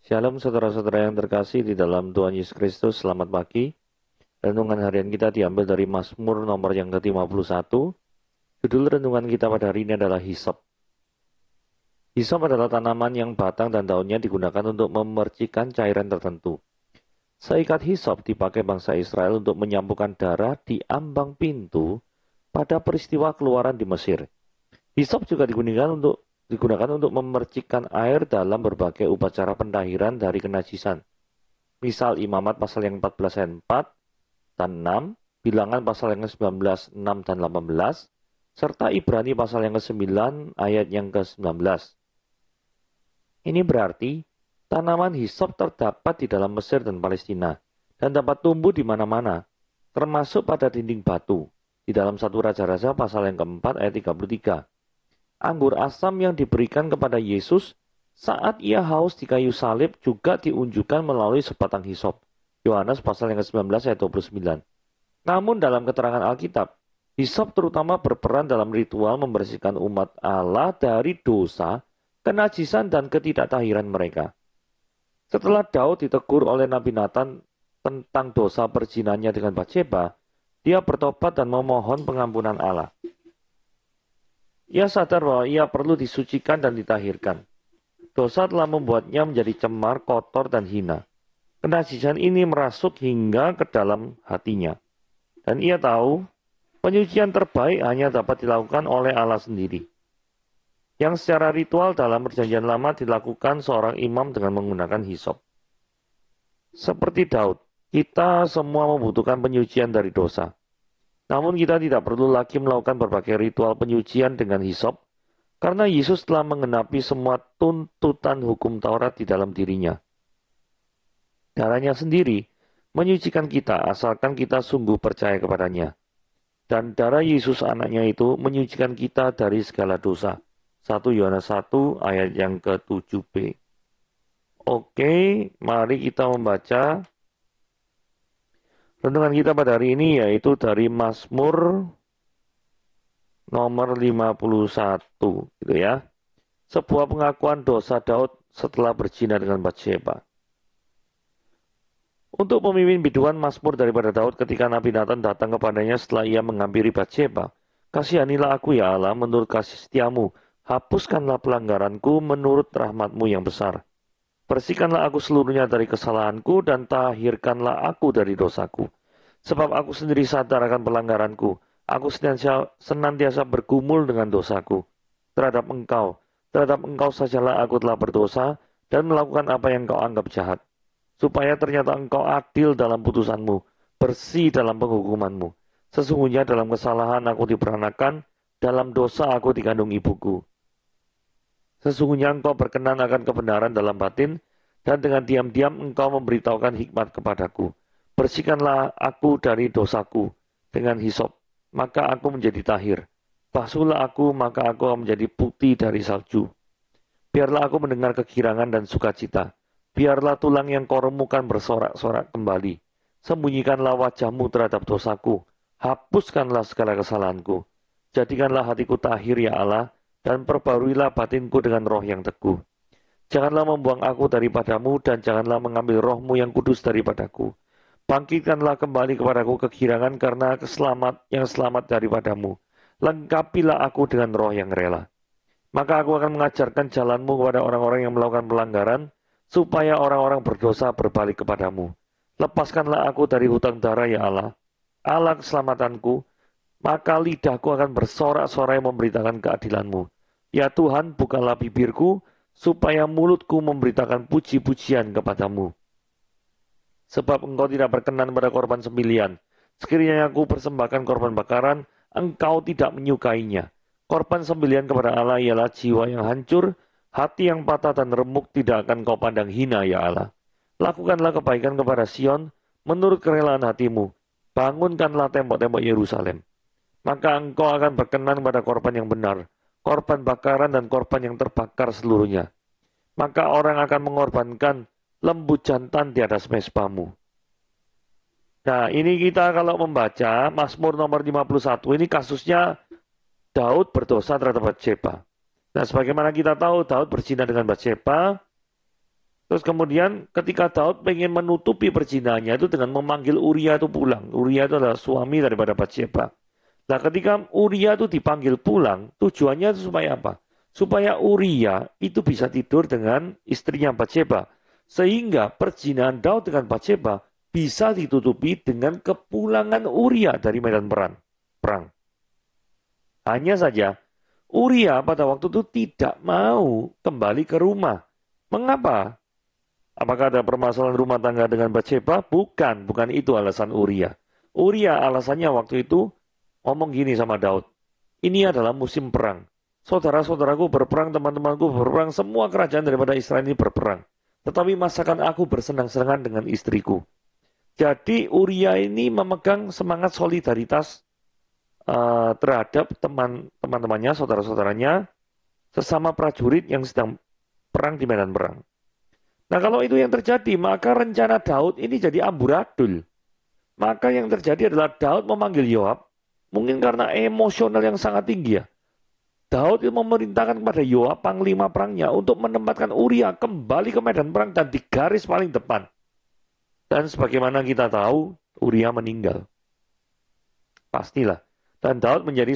Shalom saudara-saudara yang terkasih di dalam Tuhan Yesus Kristus, selamat pagi. Renungan harian kita diambil dari Mazmur nomor yang ke-51. Judul renungan kita pada hari ini adalah hisop. Hisop adalah tanaman yang batang dan daunnya digunakan untuk memercikan cairan tertentu. Seikat hisop dipakai bangsa Israel untuk menyampukan darah di ambang pintu pada peristiwa keluaran di Mesir. Hisop juga digunakan untuk memercikkan air dalam berbagai upacara pentahiran dari kenajisan. Misal Imamat pasal yang 14 ayat 4 dan 6, Bilangan pasal yang ke-19, 6 dan 18, serta Ibrani pasal yang ke-9 ayat yang ke-19. Ini berarti tanaman hisop terdapat di dalam Mesir dan Palestina dan dapat tumbuh di mana-mana, termasuk pada dinding batu, di dalam 1 Raja-Raja pasal yang ke-4 ayat 33. Anggur asam yang diberikan kepada Yesus saat ia haus di kayu salib juga diunjukkan melalui sebatang hisop. Yohanes pasal yang ke-19 ayat 29. Namun dalam keterangan Alkitab, hisop terutama berperan dalam ritual membersihkan umat Allah dari dosa, kenajisan dan ketidaktahiran mereka. Setelah Daud ditegur oleh Nabi Nathan tentang dosa perzinannya dengan Batsheba, dia bertobat dan memohon pengampunan Allah. Ia sadar bahwa ia perlu disucikan dan ditahirkan. Dosa telah membuatnya menjadi cemar, kotor, dan hina. Kenajisan ini merasuk hingga ke dalam hatinya. Dan ia tahu, penyucian terbaik hanya dapat dilakukan oleh Allah sendiri. Yang secara ritual dalam perjanjian lama dilakukan seorang imam dengan menggunakan hisop. Seperti Daud, kita semua membutuhkan penyucian dari dosa. Namun kita tidak perlu lagi melakukan berbagai ritual penyucian dengan hisop, karena Yesus telah menggenapi semua tuntutan hukum Taurat di dalam dirinya. Darahnya sendiri menyucikan kita asalkan kita sungguh percaya kepadanya. Dan darah Yesus anaknya itu menyucikan kita dari segala dosa. 1 Yohanes 1 ayat yang ke-7b. Oke, mari kita membaca renungan kita pada hari ini, yaitu dari Mazmur nomor 51, gitu ya. Sebuah pengakuan dosa Daud setelah berzina dengan Batsheba. Untuk pemimpin biduan Mazmur daripada Daud ketika Nabi Nathan datang kepadanya setelah ia menghampiri Batsheba. Kasihanilah aku ya Allah menurut kasih setiamu. Hapuskanlah pelanggaranku menurut rahmatmu yang besar. Bersihkanlah aku seluruhnya dari kesalahanku dan tahirkanlah aku dari dosaku. Sebab aku sendiri sadar akan pelanggaranku. Aku senantiasa bergumul dengan dosaku. Terhadap engkau sajalah aku telah berdosa dan melakukan apa yang engkau anggap jahat. Supaya ternyata engkau adil dalam putusanmu, bersih dalam penghukumanmu. Sesungguhnya dalam kesalahan aku diperanakan, dalam dosa aku dikandung ibuku. Sesungguhnya engkau berkenan akan kebenaran dalam batin, dan dengan diam-diam engkau memberitahukan hikmat kepadaku. Bersihkanlah aku dari dosaku dengan hisop, maka aku menjadi tahir. Basuhlah aku, maka aku akan menjadi putih dari salju. Biarlah aku mendengar kegirangan dan sukacita. Biarlah tulang yang kau remukan bersorak-sorak kembali. Sembunyikanlah wajahmu terhadap dosaku. Hapuskanlah segala kesalahanku. Jadikanlah hatiku tahir ya Allah, dan perbaruilah batinku dengan roh yang teguh. Janganlah membuang aku daripadamu, dan janganlah mengambil rohmu yang kudus daripadaku. Bangkitkanlah kembali kepadaku kegirangan karena yang selamat daripadamu. Lengkapilah aku dengan roh yang rela. Maka aku akan mengajarkan jalanmu kepada orang-orang yang melakukan pelanggaran, supaya orang-orang berdosa berbalik kepadamu. Lepaskanlah aku dari hutang darah ya Allah. Allah keselamatanku, maka lidahku akan bersorak-sorai memberitakan keadilanmu. Ya Tuhan, bukalah bibirku, supaya mulutku memberitakan puji-pujian kepadamu. Sebab engkau tidak berkenan pada korban sembelihan. Sekiranya aku persembahkan korban bakaran, engkau tidak menyukainya. Korban sembelihan kepada Allah ialah jiwa yang hancur, hati yang patah dan remuk tidak akan kau pandang hina ya Allah. Lakukanlah kebaikan kepada Sion, menurut kerelaan hatimu. Bangunkanlah tembok-tembok Yerusalem. Maka engkau akan berkenan pada korban yang benar, korban bakaran dan korban yang terbakar seluruhnya. Maka orang akan mengorbankan lembu jantan di atas mezbamu. Nah, ini kita kalau membaca Mazmur nomor 51, ini kasusnya Daud berdosa terhadap Batsheba. Nah, sebagaimana kita tahu Daud berzina dengan Batsheba, Terus kemudian ketika Daud pengen menutupi perzinahannya itu dengan memanggil Uria itu pulang. Uria itu adalah suami daripada Batsheba. Nah, ketika Uria itu dipanggil pulang, tujuannya itu supaya apa? Supaya Uria itu bisa tidur dengan istrinya Batsheba. Sehingga perzinahan Daud dengan Batsheba bisa ditutupi dengan kepulangan Uria dari medan perang. Hanya saja, Uria pada waktu itu tidak mau kembali ke rumah. Mengapa? Apakah ada permasalahan rumah tangga dengan Batsheba? Bukan itu alasan Uria. Uria alasannya waktu itu ngomong gini sama Daud. Ini adalah musim perang. Saudara-saudaraku berperang, teman-temanku berperang, semua kerajaan daripada Israel ini berperang. Tetapi masakan aku bersenang-senangan dengan istriku. Jadi Uria ini memegang semangat solidaritas terhadap teman-temannya, saudara-saudaranya, sesama prajurit yang sedang perang di medan perang. Nah, kalau itu yang terjadi, maka rencana Daud ini jadi amburadul. Maka yang terjadi adalah Daud memanggil Yoab, mungkin karena emosional yang sangat tinggi ya. Daud itu memerintahkan kepada Yoab, panglima perangnya, untuk menempatkan Uria kembali ke medan perang dan di garis paling depan. Dan sebagaimana kita tahu, Uria meninggal. Pastilah. Dan Daud menjadi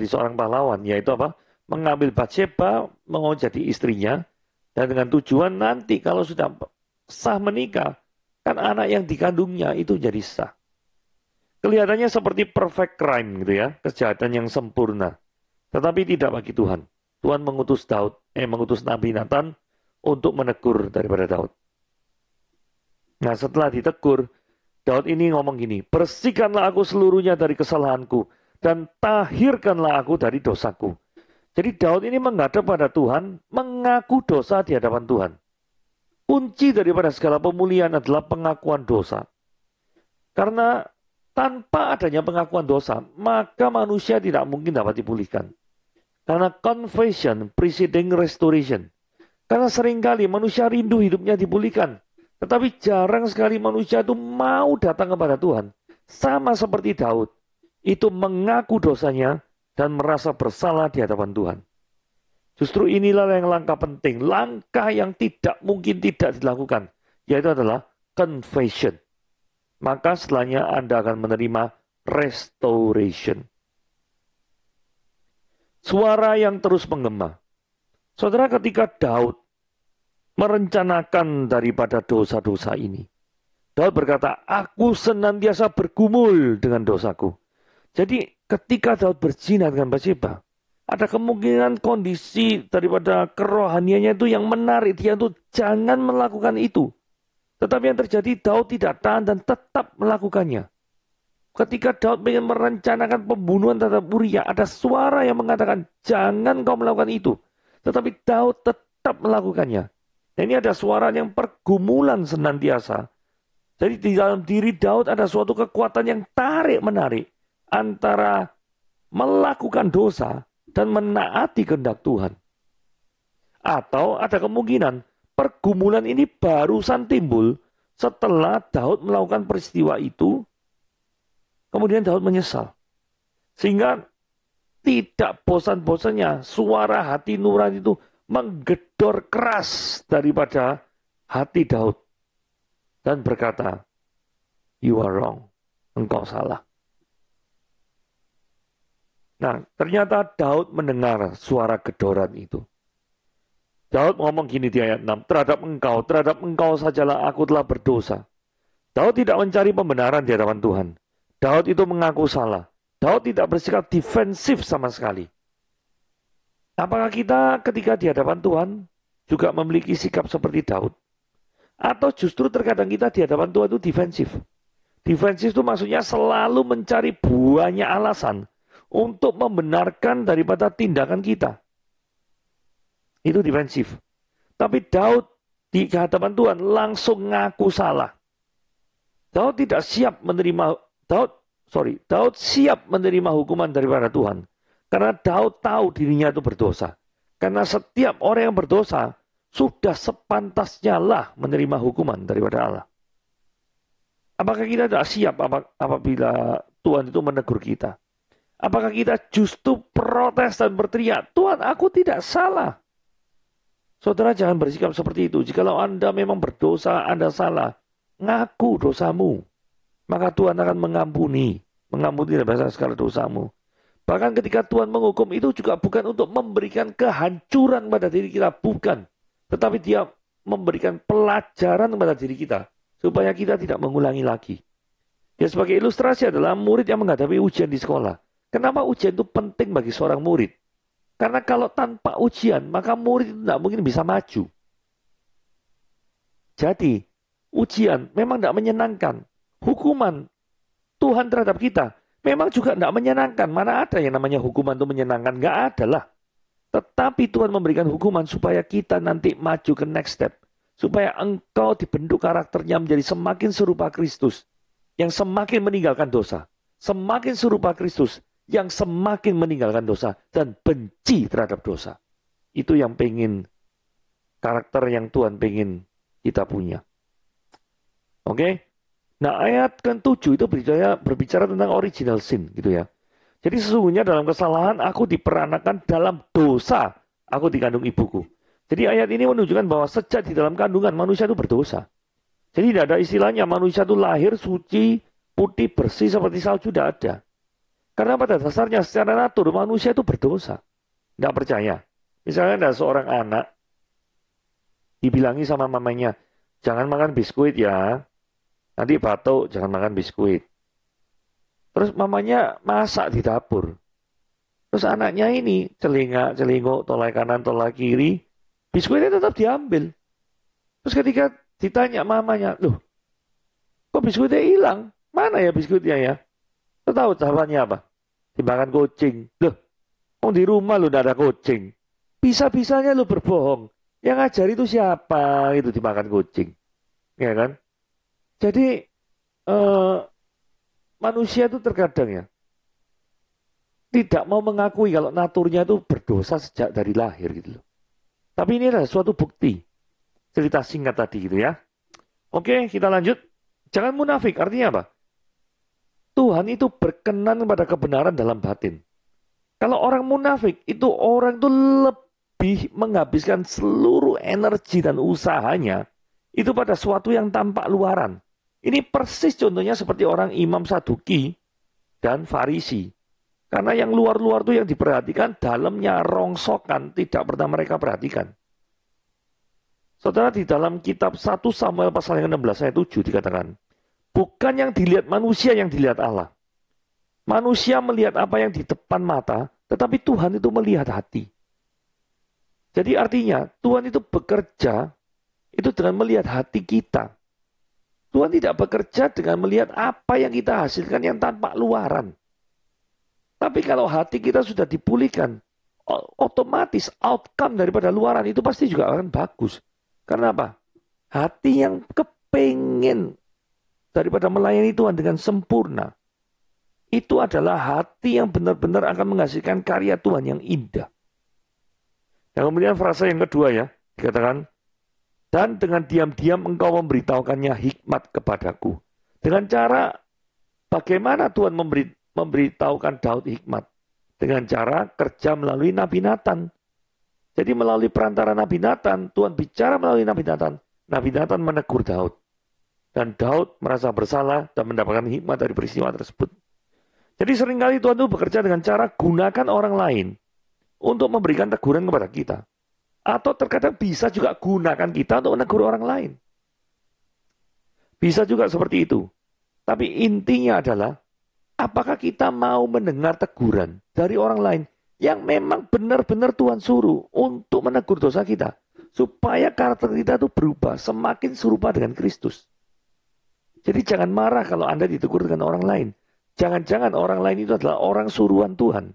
seorang pahlawan, yaitu apa? Mengambil Batsheba, mau jadi istrinya, dan dengan tujuan nanti kalau sudah sah menikah, kan anak yang dikandungnya itu jadi sah. Kelihatannya seperti perfect crime gitu ya, kejahatan yang sempurna. Tetapi tidak bagi Tuhan. Tuhan mengutus Nabi Nathan untuk menegur daripada Daud. Nah, setelah ditegur, Daud ini ngomong gini, bersihkanlah aku seluruhnya dari kesalahanku, dan tahirkanlah aku dari dosaku. Jadi Daud ini menghadap pada Tuhan, mengaku dosa di hadapan Tuhan. Kunci daripada segala pemulihan adalah pengakuan dosa. Karena tanpa adanya pengakuan dosa, maka manusia tidak mungkin dapat dipulihkan. Karena confession preceding restoration. Karena seringkali manusia rindu hidupnya dipulihkan. Tetapi jarang sekali manusia itu mau datang kepada Tuhan. Sama seperti Daud. Itu mengaku dosanya dan merasa bersalah di hadapan Tuhan. Justru inilah yang langkah penting, langkah yang tidak mungkin tidak dilakukan, yaitu adalah confession. Maka setelahnya Anda akan menerima restoration. Suara yang terus menggema. Saudara, ketika Daud merencanakan daripada dosa-dosa ini, Daud berkata, aku senantiasa bergumul dengan dosaku. Jadi ketika Daud berzina dengan Batsheba, ada kemungkinan kondisi daripada kerohaniannya itu yang menarik dia untuk jangan melakukan itu. Tetapi yang terjadi, Daud tidak tahan dan tetap melakukannya. Ketika Daud ingin merencanakan pembunuhan terhadap Uria, ada suara yang mengatakan, jangan kau melakukan itu. Tetapi Daud tetap melakukannya. Dan ini ada suara yang pergumulan senantiasa. Jadi di dalam diri Daud ada suatu kekuatan yang tarik-menarik antara melakukan dosa dan menaati kehendak Tuhan. Atau ada kemungkinan pergumulan ini barusan timbul setelah Daud melakukan peristiwa itu, kemudian Daud menyesal. Sehingga tidak bosan-bosannya suara hati nurani itu menggedor keras daripada hati Daud. Dan berkata, you are wrong, engkau salah. Nah, ternyata Daud mendengar suara gedoran itu. Daud ngomong gini di ayat 6, terhadap engkau sajalah aku telah berdosa. Daud tidak mencari pembenaran di hadapan Tuhan. Daud itu mengaku salah. Daud tidak bersikap defensif sama sekali. Apakah kita ketika di hadapan Tuhan juga memiliki sikap seperti Daud? Atau justru terkadang kita di hadapan Tuhan itu defensif? Defensif itu maksudnya selalu mencari banyak alasan untuk membenarkan daripada tindakan kita. Itu defensif. Tapi Daud di hadapan Tuhan langsung ngaku salah. Daud tidak siap menerima Daud siap menerima hukuman daripada Tuhan. Karena Daud tahu dirinya itu berdosa. Karena setiap orang yang berdosa sudah sepantasnya lah menerima hukuman daripada Allah. Apakah kita tidak siap apabila Tuhan itu menegur kita? Apakah kita justru protes dan berteriak, Tuhan aku tidak salah. Saudara jangan bersikap seperti itu. Jikalau Anda memang berdosa, Anda salah, ngaku dosamu. Maka Tuhan akan mengampuni. Mengampuni dari segala dosamu. Bahkan ketika Tuhan menghukum itu juga bukan untuk memberikan kehancuran pada diri kita. Bukan. Tetapi dia memberikan pelajaran pada diri kita. Supaya kita tidak mengulangi lagi. Ya sebagai ilustrasi adalah murid yang menghadapi ujian di sekolah. Kenapa ujian itu penting bagi seorang murid? Karena kalau tanpa ujian, maka murid itu tidak mungkin bisa maju. Jadi, ujian memang tidak menyenangkan. Hukuman Tuhan terhadap kita memang juga tidak menyenangkan. Mana ada yang namanya hukuman itu menyenangkan? Nggak ada lah. Tetapi Tuhan memberikan hukuman supaya kita nanti maju ke next step. Supaya engkau dibentuk karakternya menjadi semakin serupa Kristus. Yang semakin meninggalkan dosa. Semakin serupa Kristus. Yang semakin meninggalkan dosa. Dan benci terhadap dosa. Itu yang pengen. Karakter yang Tuhan pengen kita punya. Oke? Nah ayat ke-7 itu berbicara tentang original sin gitu ya. Jadi sesungguhnya dalam kesalahan aku diperanakan, dalam dosa aku dikandung ibuku. Jadi ayat ini menunjukkan bahwa sejak di dalam kandungan manusia itu berdosa. Jadi tidak ada istilahnya manusia itu lahir suci, putih, bersih seperti salju, tidak ada. Karena pada dasarnya secara natur manusia itu berdosa. Tidak percaya. Misalnya ada seorang anak dibilangi sama mamanya, jangan makan biskuit ya. Nanti batuk, jangan makan biskuit. Terus mamanya masak di dapur. Terus anaknya ini celingak-celinguk, tolak kanan, tolak kiri. Biskuitnya tetap diambil. Terus ketika ditanya mamanya, loh, kok biskuitnya hilang? Mana ya biskuitnya ya? Lo tahu jawabannya apa? Dimakan kucing. Loh, di rumah lo udah ada kucing. Bisa-bisanya lo berbohong. Yang ngajar itu siapa? Itu dimakan kucing. Ya kan? Jadi manusia itu terkadang ya tidak mau mengakui kalau naturnya itu berdosa sejak dari lahir gitu loh. Tapi ini adalah suatu bukti. Cerita singkat tadi gitu ya. Oke, kita lanjut. Jangan munafik, artinya apa? Tuhan itu berkenan kepada kebenaran dalam batin. Kalau orang munafik, itu orang itu lebih menghabiskan seluruh energi dan usahanya itu pada sesuatu yang tampak luaran. Ini persis contohnya seperti orang Imam Saduki dan Farisi. Karena yang luar-luar itu yang diperhatikan, dalamnya rongsokan tidak pernah mereka perhatikan. Saudara, di dalam kitab 1 Samuel pasal yang 16 ayat 7 dikatakan, bukan yang dilihat manusia yang dilihat Allah. Manusia melihat apa yang di depan mata, tetapi Tuhan itu melihat hati. Jadi artinya Tuhan itu bekerja itu dengan melihat hati kita. Tuhan tidak bekerja dengan melihat apa yang kita hasilkan yang tanpa luaran. Tapi kalau hati kita sudah dipulihkan, otomatis outcome daripada luaran itu pasti juga akan bagus. Karena apa? Hati yang kepengen daripada melayani Tuhan dengan sempurna, itu adalah hati yang benar-benar akan menghasilkan karya Tuhan yang indah. Dan kemudian frasa yang kedua ya, dikatakan, dan dengan diam-diam engkau memberitahukannya hikmat kepadaku. Dengan cara bagaimana Tuhan memberitahukan Daud hikmat? Dengan cara kerja melalui Nabi Nathan. Jadi melalui perantara Nabi Nathan, Tuhan bicara melalui Nabi Nathan. Nabi Nathan menegur Daud. Dan Daud merasa bersalah dan mendapatkan hikmat dari peristiwa tersebut. Jadi seringkali Tuhan itu bekerja dengan cara gunakan orang lain untuk memberikan teguran kepada kita. Atau terkadang bisa juga gunakan kita untuk menegur orang lain. Bisa juga seperti itu. Tapi intinya adalah, apakah kita mau mendengar teguran dari orang lain yang memang benar-benar Tuhan suruh untuk menegur dosa kita. Supaya karakter kita itu berubah semakin serupa dengan Kristus. Jadi jangan marah kalau Anda ditegur dengan orang lain. Jangan-jangan orang lain itu adalah orang suruhan Tuhan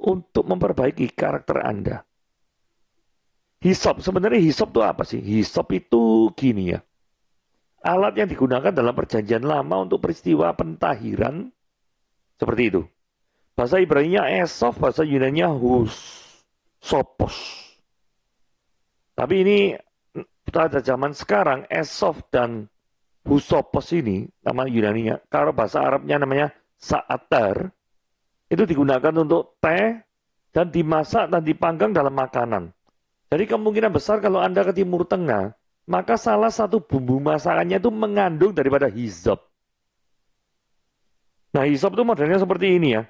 untuk memperbaiki karakter Anda. Hisop, sebenarnya hisop itu apa sih? Hisop itu gini ya. Alat yang digunakan dalam perjanjian lama untuk peristiwa pentahiran. Seperti itu. Bahasa Ibrani-nya esop, bahasa Yunani-nya husopos. Tapi ini pada zaman sekarang esop dan husopos ini, nama Yunani-nya, kalau bahasa Arabnya namanya sa'atar, itu digunakan untuk teh dan dimasak dan dipanggang dalam makanan. Jadi kemungkinan besar kalau Anda ke Timur Tengah, maka salah satu bumbu masakannya itu mengandung daripada hisop. Nah, hisop itu modelnya seperti ini ya.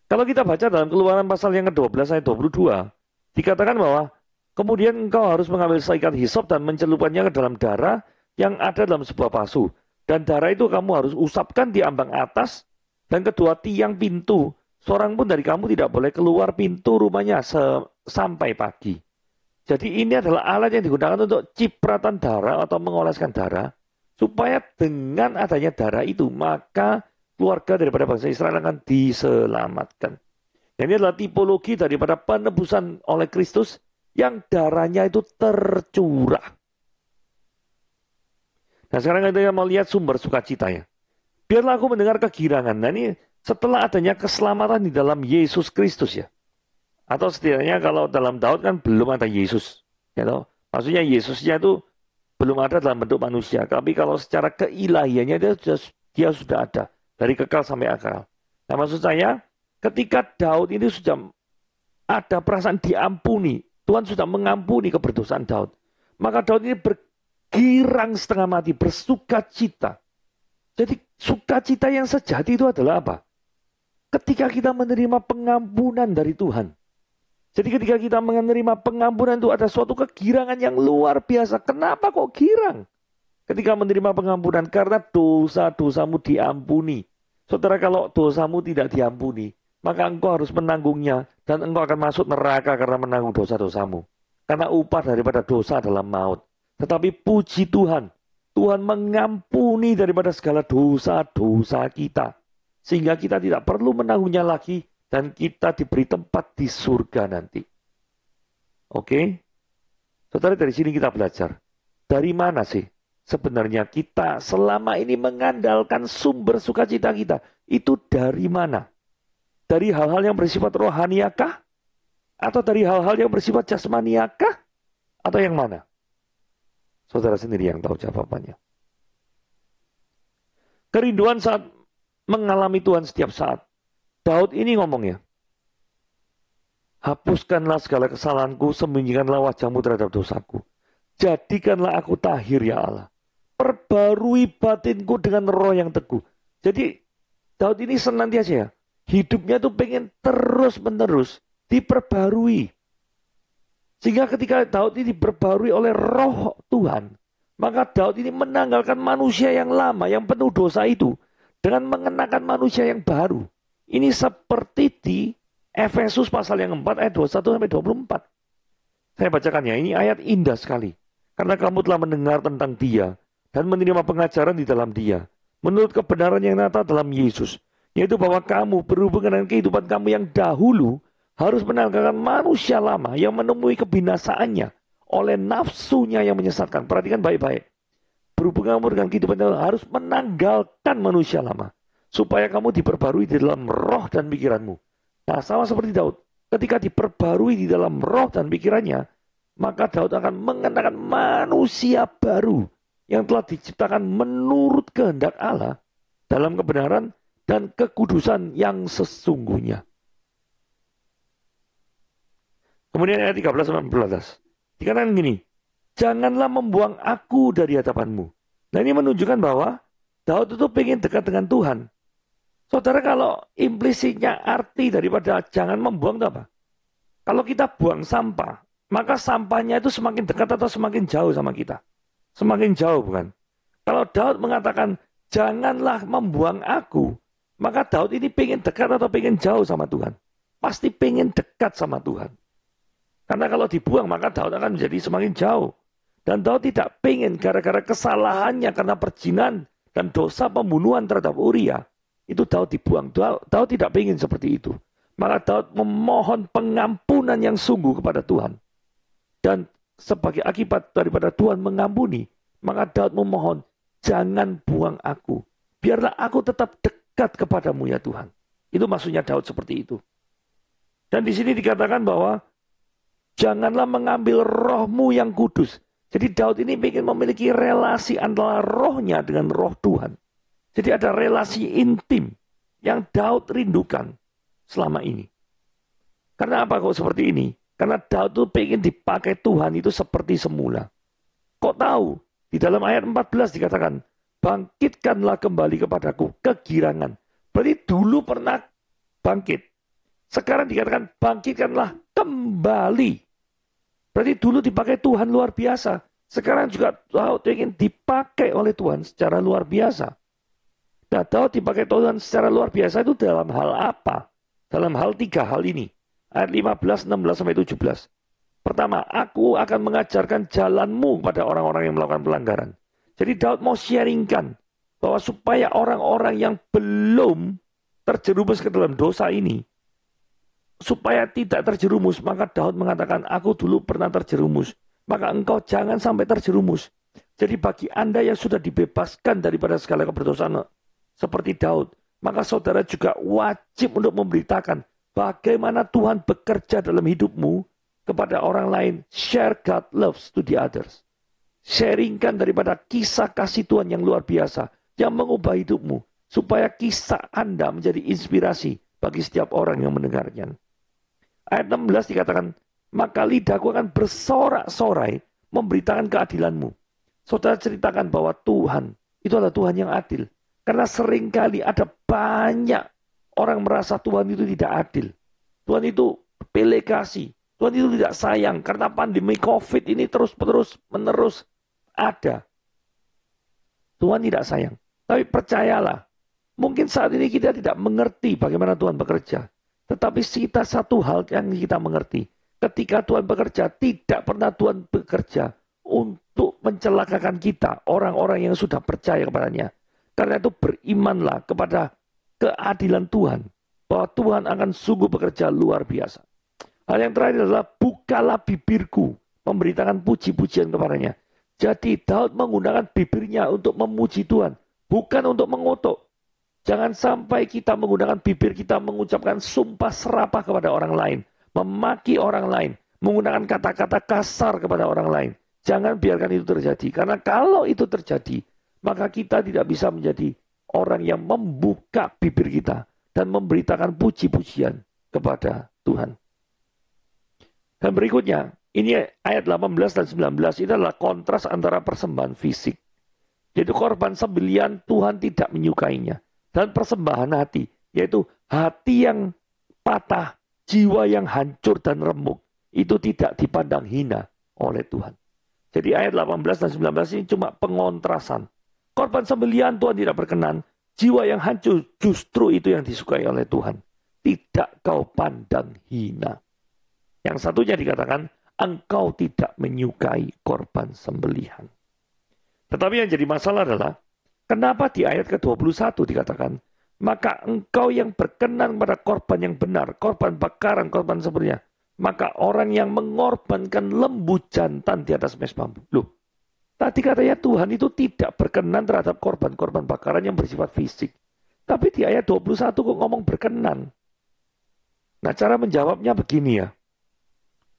Kalau kita baca dalam Keluaran pasal yang ke-12 ayat 22, dikatakan bahwa kemudian engkau harus mengambil seikat hisop dan mencelupkannya ke dalam darah yang ada dalam sebuah pasu. Dan darah itu kamu harus usapkan di ambang atas dan kedua tiang pintu. Seorang pun dari kamu tidak boleh keluar pintu rumahnya sampai pagi. Jadi ini adalah alat yang digunakan untuk cipratan darah atau mengoleskan darah. Supaya dengan adanya darah itu, maka keluarga daripada bangsa Israel akan diselamatkan. Dan ini adalah tipologi daripada penebusan oleh Kristus yang darahnya itu tercurah. Nah sekarang kita mau lihat sumber sukacitanya. Biarlah aku mendengar kegirangan. Nah ini setelah adanya keselamatan di dalam Yesus Kristus ya. Atau setidaknya kalau dalam Daud kan belum ada Yesus. Ya toh? Maksudnya Yesusnya itu belum ada dalam bentuk manusia. Tapi kalau secara keilahiannya dia sudah ada. Dari kekal sampai akal. Nah maksud saya ketika Daud ini sudah ada perasaan diampuni. Tuhan sudah mengampuni keberdosaan Daud. Maka Daud ini bergirang setengah mati. Bersukacita. Jadi sukacita yang sejati itu adalah apa? Ketika kita menerima pengampunan dari Tuhan. Jadi ketika kita menerima pengampunan itu ada suatu kegirangan yang luar biasa. Kenapa kok girang? Ketika menerima pengampunan karena dosa-dosamu diampuni. Saudara, kalau dosamu tidak diampuni, maka engkau harus menanggungnya dan engkau akan masuk neraka karena menanggung dosa-dosamu. Karena upah daripada dosa adalah maut. Tetapi puji Tuhan, Tuhan mengampuni daripada segala dosa-dosa kita. Sehingga kita tidak perlu menanggungnya lagi dan kita diberi tempat di surga nanti. Oke? Saudara, dari sini kita belajar. Dari mana sih sebenarnya kita selama ini mengandalkan sumber sukacita kita? Itu dari mana? Dari hal-hal yang bersifat rohaniakah? Atau dari hal-hal yang bersifat jasmaniakah? Atau yang mana? Saudara sendiri yang tahu jawabannya. Kerinduan saat mengalami Tuhan setiap saat. Daud ini ngomongnya. Hapuskanlah segala kesalahanku, sembunyikanlah wajahmu terhadap dosaku. Jadikanlah aku tahir ya Allah. Perbarui batinku dengan roh yang teguh. Jadi Daud ini senantiasa ya. Hidupnya tuh pengen terus-menerus diperbarui. Sehingga ketika Daud ini diperbarui oleh roh Tuhan. Maka Daud ini menanggalkan manusia yang lama, yang penuh dosa itu. Dengan mengenakan manusia yang baru. Ini seperti di Efesus pasal yang 4 ayat 21-24. Saya bacakan ya, ini ayat indah sekali. Karena kamu telah mendengar tentang dia dan menerima pengajaran di dalam dia. Menurut kebenaran yang nyata dalam Yesus. Yaitu bahwa kamu berhubungan dengan kehidupan kamu yang dahulu harus menanggalkan manusia lama yang menemui kebinasaannya oleh nafsunya yang menyesatkan. Perhatikan baik-baik. Berhubungan dengan kehidupan harus menanggalkan manusia lama. Supaya kamu diperbarui di dalam roh dan pikiranmu. Nah sama seperti Daud. Ketika diperbarui di dalam roh dan pikirannya. Maka Daud akan mengenakan manusia baru. Yang telah diciptakan menurut kehendak Allah. Dalam kebenaran dan kekudusan yang sesungguhnya. Kemudian ayat 13-14. Dikatakan gini. Janganlah membuang aku dari hadapanmu. Nah ini menunjukkan bahwa Daud itu pengen dekat dengan Tuhan. Saudara, kalau implisitnya arti daripada jangan membuang itu apa? Kalau kita buang sampah, maka sampahnya itu semakin dekat atau semakin jauh sama kita? Semakin jauh bukan? Kalau Daud mengatakan janganlah membuang aku, maka Daud ini pengen dekat atau pengen jauh sama Tuhan? Pasti pengen dekat sama Tuhan. Karena kalau dibuang maka Daud akan menjadi semakin jauh. Dan Daud tidak pengen gara-gara kesalahannya karena perjinan dan dosa pembunuhan terhadap Uria. Itu Daud dibuang. Daud tidak pengen seperti itu. Maka Daud memohon pengampunan yang sungguh kepada Tuhan. Dan sebagai akibat daripada Tuhan mengampuni. Maka Daud memohon, jangan buang aku. Biarlah aku tetap dekat kepadamu ya Tuhan. Itu maksudnya Daud seperti itu. Dan di sini dikatakan bahwa janganlah mengambil rohmu yang kudus. Jadi Daud ini ingin memiliki relasi antara rohnya dengan roh Tuhan. Jadi ada relasi intim yang Daud rindukan selama ini. Karena apa kok seperti ini? Karena Daud itu pengen dipakai Tuhan itu seperti semula. Kok tahu? Di dalam ayat 14 dikatakan, bangkitkanlah kembali kepadaku kegirangan. Berarti dulu pernah bangkit. Sekarang dikatakan bangkitkanlah kembali. Berarti dulu dipakai Tuhan luar biasa. Sekarang juga Daud ingin dipakai oleh Tuhan secara luar biasa. Nah, Daud dipakai Tuhan secara luar biasa itu dalam hal apa? Dalam hal 3 hal ini. Ayat 15, 16, sampai 17. Pertama, aku akan mengajarkan jalanmu pada orang-orang yang melakukan pelanggaran. Jadi Daud mau sharingkan bahwa supaya orang-orang yang belum terjerumus ke dalam dosa ini, supaya tidak terjerumus, maka Daud mengatakan, aku dulu pernah terjerumus. Maka engkau jangan sampai terjerumus. Jadi bagi Anda yang sudah dibebaskan daripada segala keberdosaan seperti Daud, maka saudara juga wajib untuk memberitakan bagaimana Tuhan bekerja dalam hidupmu kepada orang lain. Share God loves to the others. Sharingkan daripada kisah kasih Tuhan yang luar biasa, yang mengubah hidupmu, supaya kisah Anda menjadi inspirasi bagi setiap orang yang mendengarnya. Ayat 16 dikatakan, maka lidahku akan bersorak-sorai memberitakan keadilanmu. Saudara ceritakan bahwa Tuhan itu adalah Tuhan yang adil. Karena seringkali ada banyak orang merasa Tuhan itu tidak adil. Tuhan itu pilih kasih. Tuhan itu tidak sayang. Karena pandemi COVID ini terus-menerus ada. Tuhan tidak sayang. Tapi percayalah, mungkin saat ini kita tidak mengerti bagaimana Tuhan bekerja. Tetapi kita satu hal yang kita mengerti. Ketika Tuhan bekerja, tidak pernah Tuhan bekerja untuk mencelakakan kita, orang-orang yang sudah percaya kepadanya. Karena itu berimanlah kepada keadilan Tuhan. Bahwa Tuhan akan sungguh bekerja luar biasa. Hal yang terakhir adalah bukalah bibirku. Memberitakan puji-pujian kepadanya. Jadi Daud menggunakan bibirnya untuk memuji Tuhan. Bukan untuk mengutuk. Jangan sampai kita menggunakan bibir kita mengucapkan sumpah serapah kepada orang lain. Memaki orang lain. Menggunakan kata-kata kasar kepada orang lain. Jangan biarkan itu terjadi. Karena kalau itu terjadi, maka kita tidak bisa menjadi orang yang membuka bibir kita dan memberitakan puji-pujian kepada Tuhan. Dan berikutnya, ini ayat 18 dan 19, itu adalah kontras antara persembahan fisik. Jadi korban sembelihan Tuhan tidak menyukainya. Dan persembahan hati, yaitu hati yang patah, jiwa yang hancur dan remuk, itu tidak dipandang hina oleh Tuhan. Jadi ayat 18 dan 19 ini cuma pengontrasan. Korban sembelihan Tuhan tidak berkenan. Jiwa yang hancur justru itu yang disukai oleh Tuhan. Tidak kau pandang hina. Yang satunya dikatakan, engkau tidak menyukai korban sembelihan. Tetapi yang jadi masalah adalah, kenapa di ayat ke-21 dikatakan, maka engkau yang berkenan pada korban yang benar, korban bakaran, korban sembelihan, maka orang yang mengorbankan lembu jantan di atas mezbamu. Loh, tadi katanya Tuhan itu tidak berkenan terhadap korban-korban bakaran yang bersifat fisik. Tapi di ayat 21 kok ngomong berkenan. Nah, cara menjawabnya begini ya.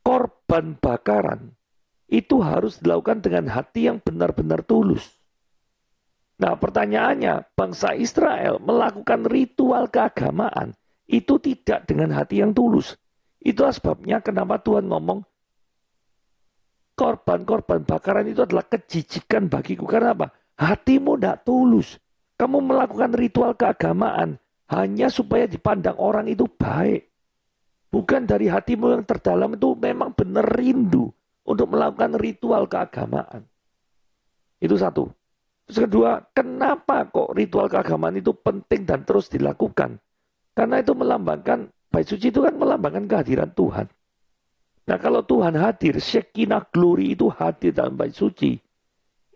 Korban bakaran itu harus dilakukan dengan hati yang benar-benar tulus. Nah, pertanyaannya, bangsa Israel melakukan ritual keagamaan itu tidak dengan hati yang tulus. Itulah sebabnya kenapa Tuhan ngomong, korban-korban bakaran itu adalah kejijikan bagiku. Karena apa? Hatimu tidak tulus. Kamu melakukan ritual keagamaan hanya supaya dipandang orang itu baik. Bukan dari hatimu yang terdalam itu memang benar rindu untuk melakukan ritual keagamaan. Itu satu. Terus kedua, kenapa kok ritual keagamaan itu penting dan terus dilakukan? Karena itu melambangkan, bait suci itu kan melambangkan kehadiran Tuhan. Nah, kalau Tuhan hadir, Shekinah glory itu hadir dalam bait suci.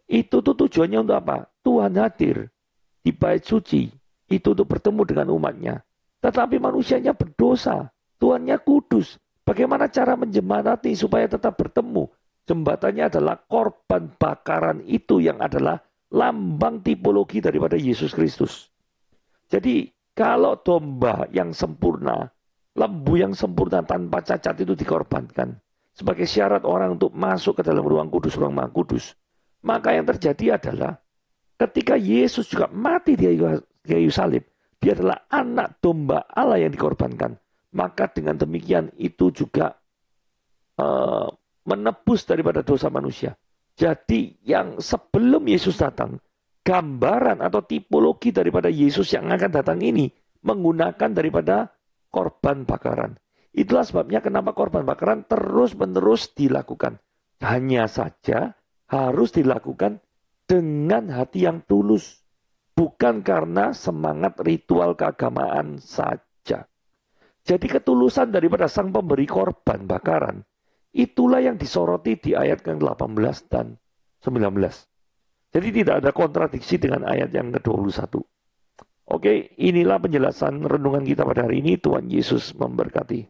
Itu tuh tujuannya untuk apa? Tuhan hadir di bait suci. Itu untuk bertemu dengan umatnya. Tetapi manusianya berdosa. Tuhannya kudus. Bagaimana cara menjembatani supaya tetap bertemu? Jembatannya adalah korban bakaran itu yang adalah lambang tipologi daripada Yesus Kristus. Jadi kalau domba yang sempurna, lembu yang sempurna tanpa cacat itu dikorbankan sebagai syarat orang untuk masuk ke dalam ruang kudus, ruang maha kudus, maka yang terjadi adalah ketika Yesus juga mati di kayu salib, dia adalah anak domba Allah yang dikorbankan. Maka dengan demikian itu juga eh, menebus daripada dosa manusia. Jadi yang sebelum Yesus datang, gambaran atau tipologi daripada Yesus yang akan datang ini menggunakan daripada korban bakaran. Itulah sebabnya kenapa korban bakaran terus-menerus dilakukan. Hanya saja harus dilakukan dengan hati yang tulus. Bukan karena semangat ritual keagamaan saja. Jadi ketulusan daripada sang pemberi korban bakaran, itulah yang disoroti di ayat ke-18 dan 19. Jadi tidak ada kontradiksi dengan ayat yang ke-21. Oke, inilah penjelasan renungan kita pada hari ini. Tuhan Yesus memberkati.